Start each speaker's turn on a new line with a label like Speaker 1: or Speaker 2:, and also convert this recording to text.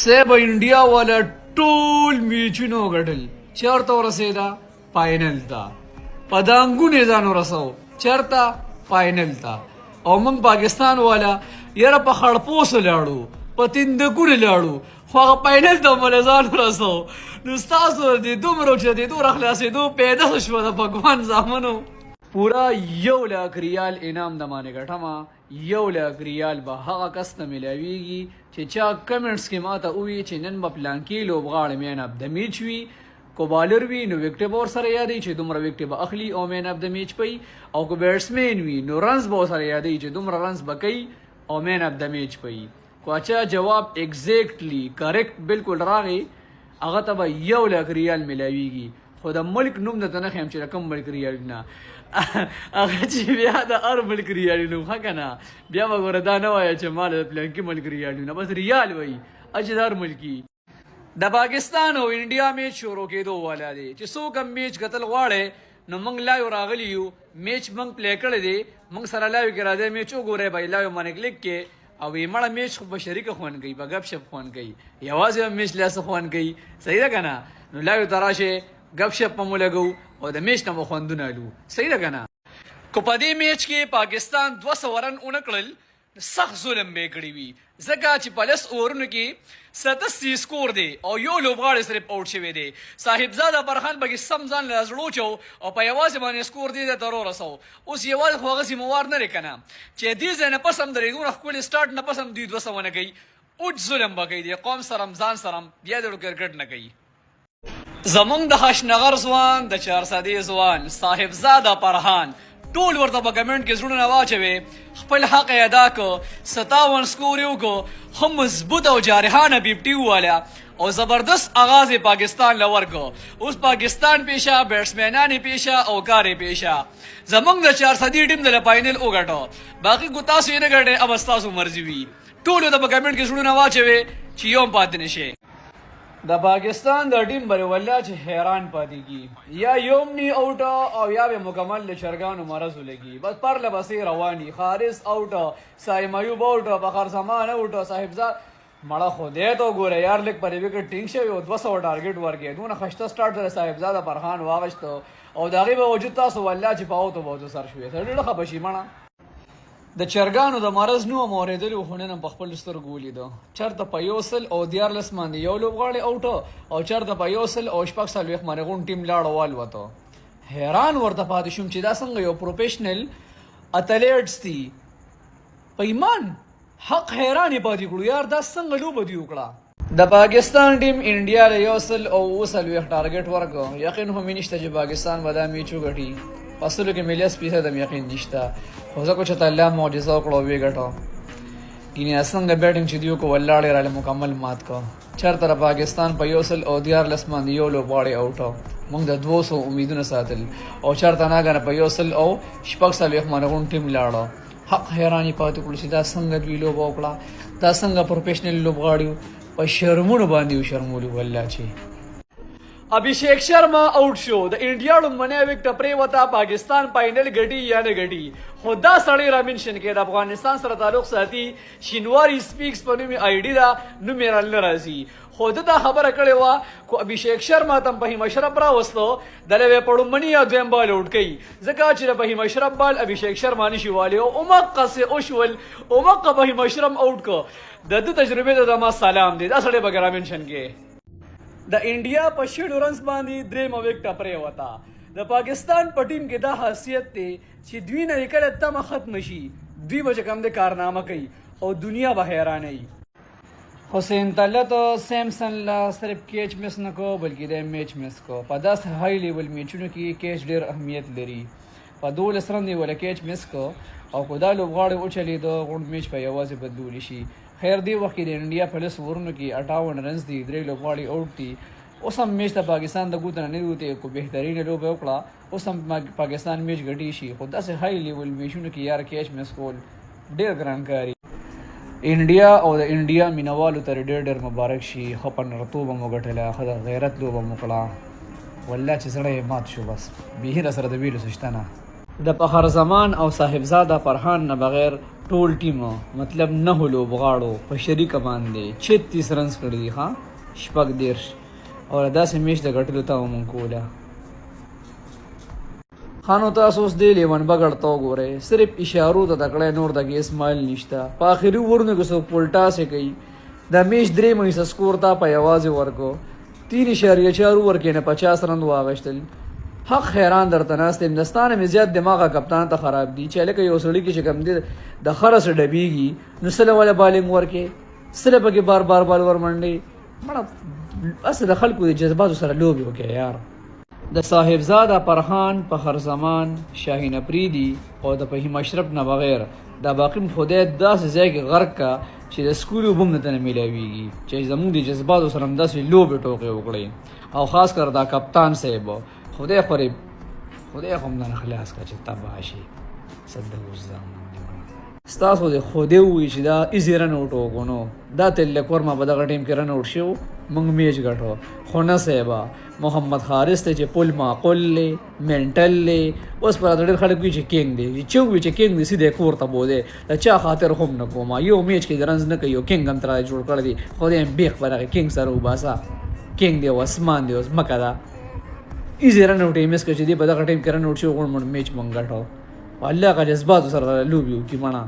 Speaker 1: صاحب انډیا والا ټول میچونو ګټل چېرته ورسېده فاینل ته په دانګونې ځان ورسو چېرته فاینل ته او موږ پاکستان والا یاره په خړپوسو لاړو په تندکونو لاړو خو هغه فاینل ته مو ځان ورسو نو ستاسو د دومره اوچتېدو راخلاصېدو پیدا شوه د پګوان زامنو پورا 1,00,000 ریال انعام د مانې ګټمه 1,00,000 ریال به هغه کس ته میلاویږي چې چا کمنټس کې ماته ووایي چې نن به پلانکي لوبغاړی مین اف د میچ وي کو بالر وي نو وکټ به ورسره یادوي چې دومره وکټې به اخلي او مین اف د میچ پوي او که بیټسمین وي نو رنز به ورسره یادوي چې دومره رنز به کوي او مین اف د میچ پوي کو اچھا جواب ایگزیکټلی کریکټ بالکل راغی هغه ته به 1,00,000 ریال میلاویږي خو د ملک نوم درته نه ښیم چې د کوم ملک ریال نه هغه چې بیا د هر ملک ریال نوم ښه که نه بیا به ګوره دا نه وایه چې ما د پلانکي ملک ریال نه بس ریال وایي چې د هر ملکي د پاکستان او انډیا میچ شروع کېدو والا دی چې څوک هم میچ کتل غواړئ نو موږ لایو راغلي یو میچ موږ پلی کړی دی موږ سره لایو کې راځئ میچ وګورئ بھائی لایو باندې کلیک کې او مړه میچ خو په شریکه خوند کوي په گپ شپ خوند کوي یوازې هم میچ لاسه خوند کوي صحیح ده که نه نو لایو ته راشئ گپ شپ په مو لګو او د میچ نه مو خوندونه الو صحیح ده که نه که په دې میچ کې پاکستان 200 رن ونه کړل سخت ظلم به کړی وي ځکه چې په 10 اورونو کې 87 سکور دی او یو لوبغاړی صرف آوټ شوی دی صاحبزاده فرحان پکې سم ځان له زړو چو او په یوازې باندې سکور دی ته ورسو اوس یوازې خو هغسې موار نه دی که نه چې دې ځای نه پس هم درې دونه ښکلې سټارټ نه پس هم دوی 200 ونه کوي اوټ ظلم به کوي د قوم سره هم ځان سره هم بیا د کرکټ نه کوي زمونږ د خشنغر ځوان د چارسدې ځوان صاحبزاده فرحان ټول ورته په کمنټ کې زړونه واچوي خپل حق یې ادا کړ 57 سکور یې وکړو ښه مضبوط او جارحانه 50 وواله او زبردست آغاز یې پاکستان له ورکړو اوس پاکستان پیشه بیټسمینان یې پیشه او کار یې پیشه زمونږ د چارسدې ټیم د فاینل وګټو باقي کو تاسو یې نه ګټئ اب ستاسو مرضي وي ټول ورته په کمنټ کې زړونه واچوي چې یو هم پاتې نه شي د پاکستان د ټیم بری والله چې حیران پاتې کی یا یوم نی اوټ او یا به مکمل له چرګانو مرض ولګي بس پر لبسې رواني خارس اوټ سایم ایوب اوټ بخر زمان اوټ صاحبزاد مړه خدای ته ګوره یار لیک پرې وکټ ټینګ شوی او 200 ټارګټ ورکې دونه خشته سټارټ د صاحبزاده فرحان واغشتو او د هغې به وجود تاسو والله چې په اوتو بوتو سر شوې ډېره ښه پښیمانه د چرګانو د مرض نو هم اورېدلي خو نن هم په خپلو سترګو ولیده چېرته په 100 او 14 باندې یو لوبغاړی اوټ او چېرته په 100 او 46 باندې غون ټیم لاړه والوته حیران ورته پاتې شوم چې دا څنګه یو پروفیشنل اتلیټس دي په ایمان حق حیران یې پاتې کړو یار دا څنګه لوبه دي وکړه د پاکستان ټیم انډیا له 100 او 40 ټارګټ ورکړو یقین هم نشته چې پاکستان به دا میچ وګټي پسلو کې ملیاس پیسه د یقین نشته خو ځکه چې الله معجزه وکړه وی ګټو ګینه څنګه بیټینګ چې دیو کو ولاړې راله مکمل مات کو چېرته پاکستان په 100 او 14 باندې یو لوبغاړی اوټ موږ د 200 امیدونه ساتل او چېرته ناګنه په 100 او 46 باندې غون ټیم لاړو حق حیرانی پاتې کړو چې دا څنګه دوی لوبه وکړه دا څنګه پروفیشنل لوبغاړي په شرمونو باندې وشرمولي والله چې ابھیشیک شرما آؤٹ شو د انډیا لومړنی وکټ پرېوته پاکستان فاینل ګټي یا نه ګټي خو دا سړی را منشن کې د افغانستان سره تعلق ساتي شینواري سپیکس په نومي آی ډي ده نوم یې رانه راځي خو ده دا خبره کړې وه خو ابھیشیک شرما ته هم فهیم اشرف راوستو د لوی په لومړني یا دویم بال اوټ کوي ځکه چې د فهیم اشرف بال ابھیشیک شرما نشي والی او اومقسې وشول اومقه فهیم اشرف اوټ کړ د ده تجربې ته ما سلام دی دا سړی به را منشن کې د انډیا په 60 رنز باندې درېیمه وکټه پرېوته د پاکستان په ټیم کې دا حیثیت دی چې دوی نه یې کله تمه ختمه شي دوی به چې کوم دی کارنامه کوي او دنیا به حیرانوي حسین طلعت سیمسن لا صرف کیچ مس نه کو بلکې د میچ مس کو په داسې های لیول میچونو کې کیچ ډېر اهمیت لري په 12 رن دی ولا کیچ مس کو او کو دا لوبغاړی وچلېده غونډ میچ په یوازې بدلولی شي خیر دی وخت کې د انډیا په 10 اورونو کې 58 رنز دي درې لوبغاړي اوټ دي اوس هم میچ ته پاکستان د ګوتنه نه وته کو بهترینه لوبه وکړه اوس هم پاکستان میچ ګټي شي خو داسې های لیول میچونو کې یار کیچ مس کول ډېر ګران کاری انډیا او د انډیا مینوالو ته ډېر مبارک شي خو په نرتوبه مو ګټله خو د غیرت لوبه مو کړه والله چې سړی مات شو بس به سره د ویلو سشتنه د فخر زمان او صاحبزاده فرحان نه بغیر ټول ټیم مطلب 9 لوبغاړو په شریک باندې 36 رنز کړي دي ها شپږ دیرش او داسې میچ د ګټلو ته مونږ کوله. خانو تاسو اوس دی لیون بغړ تو ګوره صرف اشارو ته تکړه نور دغه اسماعیل نشتا په اخري ورنه کې سو پولټا سه کوي د میچ درې مې سکور تا په आवाज ورکو 3.4 ورکې نه 50 رن واغشتل. حق حیران درته ناست هندستان مې زیات دماغه کپتان ته خراب دي چې لکه یو سړی کې چې کم دي د خرس ډبیږي نو سره ولا بالینګ ورکې سره پکې بار بار بال ور منډي مړه اصل د خلکو د جذباتو سره لوبي وکړي یار. د صاحبزاده فرحان فخر زمان شاهین افریدي او د فهیم اشرف نه بغیر د باقی خدای داسې ځای کې غرق کا چې د سکول وبم نه ملاويږي چې زموږ د جذباتو سره داسې لوبي ټوکې وکړي او خاص کر دا کپتان صاحب خدای خوري خدای هم نه خلاص کا چې تباشي صدق وزام ستاسو د خوده وی چې دا ایزیرن اوټو غونو دا تل کور ما په دغه ټیم کې رن اوټ شو مونږ میچ غټو خو نه سیبا محمد حارث ته چې پل معقول له منټل له اوس پر ډېر خلک وی چې کینګ دی چې کینګ دی سیده کور ته بوله دا چا خاطر هم نه کوما یو میچ کې درنز نه کوي کینګ هم تر جوړ کړی دی خو دې بیخ پر کینګ سره وباسا کینګ دی واسمان دی اوس مکه دا ایزیرن اوټ ایمس کې چې دی په دغه ټیم کې رن اوټ شو غون میچ مونږ غټو والله کا جذبات سره لوبیو کی مانا